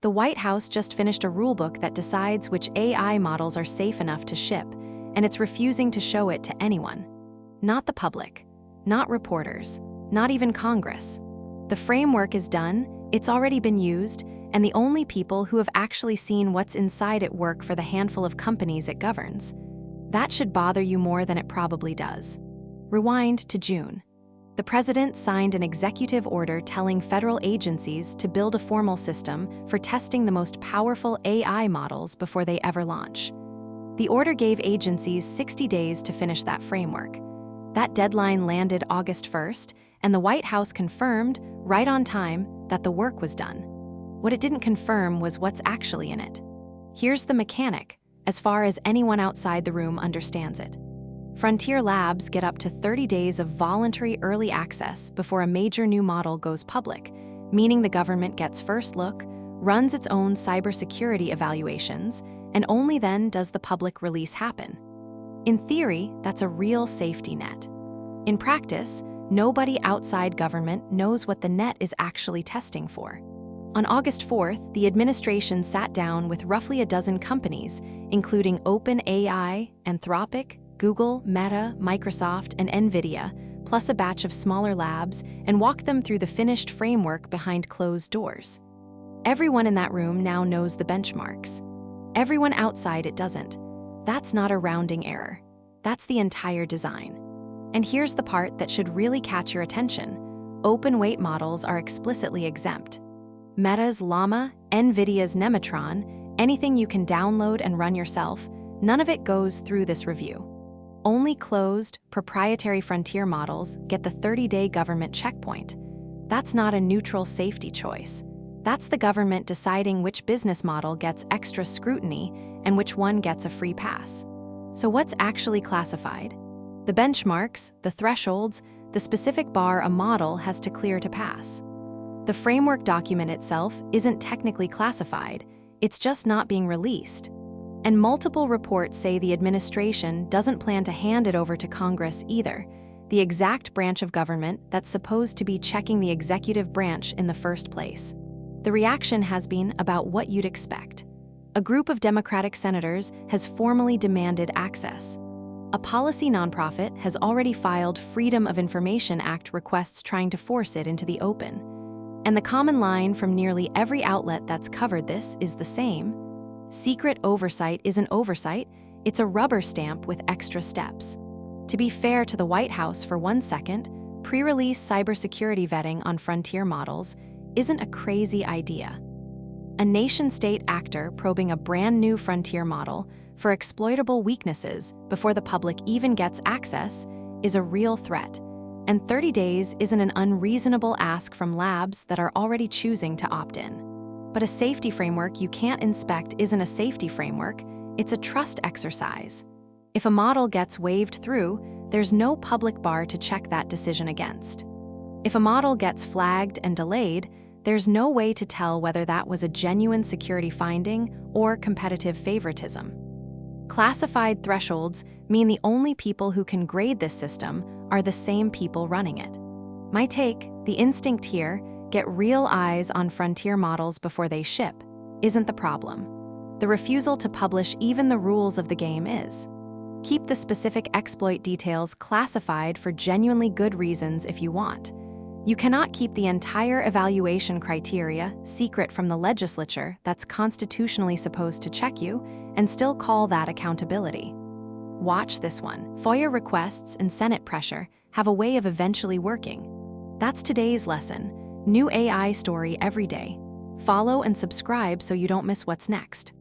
The White House just finished a rulebook that decides which AI models are safe enough to ship, and it's refusing to show it to anyone. Not the public, not reporters, not even Congress. The framework is done, it's already been used, and the only people who have actually seen what's inside it work for the handful of companies it governs. That should bother you more than it probably does. Rewind to June. The president signed an executive order telling federal agencies to build a formal system for testing the most powerful AI models before they ever launch. The order gave agencies 60 days to finish that framework. That deadline landed August 1st, and the White House confirmed, right on time, that the work was done. What it didn't confirm was what's actually in it. Here's the mechanic, as far as anyone outside the room understands it. Frontier Labs get up to 30 days of voluntary early access before a major new model goes public, meaning the government gets first look, runs its own cybersecurity evaluations, and only then does the public release happen. In theory, that's a real safety net. In practice, nobody outside government knows what the net is actually testing for. On August 4th, the administration sat down with roughly a dozen companies, including OpenAI, Anthropic, Google, Meta, Microsoft, and Nvidia, plus a batch of smaller labs, and walked them through the finished framework behind closed doors. Everyone in that room now knows the benchmarks. Everyone outside it doesn't. That's not a rounding error. That's the entire design. And here's the part that should really catch your attention. Open weight models are explicitly exempt. Meta's Llama, Nvidia's Nemotron, anything you can download and run yourself, none of it goes through this review. Only closed, proprietary frontier models get the 30-day government checkpoint. That's not a neutral safety choice. That's the government deciding which business model gets extra scrutiny and which one gets a free pass. So what's actually classified? The benchmarks, the thresholds, the specific bar a model has to clear to pass. The framework document itself isn't technically classified, it's just not being released. And multiple reports say the administration doesn't plan to hand it over to Congress either, the exact branch of government that's supposed to be checking the executive branch in the first place. The reaction has been about what you'd expect. A group of Democratic senators has formally demanded access. A policy nonprofit has already filed Freedom of Information Act requests trying to force it into the open. And the common line from nearly every outlet that's covered this is the same. Secret oversight isn't oversight, it's a rubber stamp with extra steps. To be fair to the White House for 1 second, pre-release cybersecurity vetting on frontier models isn't a crazy idea. A nation-state actor probing a brand new frontier model for exploitable weaknesses before the public even gets access is a real threat. And 30 days isn't an unreasonable ask from labs that are already choosing to opt in. But a safety framework you can't inspect isn't a safety framework, it's a trust exercise. If a model gets waved through, there's no public bar to check that decision against. If a model gets flagged and delayed, there's no way to tell whether that was a genuine security finding or competitive favoritism. Classified thresholds mean the only people who can grade this system are the same people running it. My take, the instinct here, get real eyes on frontier models before they ship, isn't the problem. The refusal to publish even the rules of the game is. Keep the specific exploit details classified for genuinely good reasons if you want. You cannot keep the entire evaluation criteria secret from the legislature that's constitutionally supposed to check you and still call that accountability. Watch this one. FOIA requests and Senate pressure have a way of eventually working. That's today's lesson. New AI story every day. Follow and subscribe so you don't miss what's next.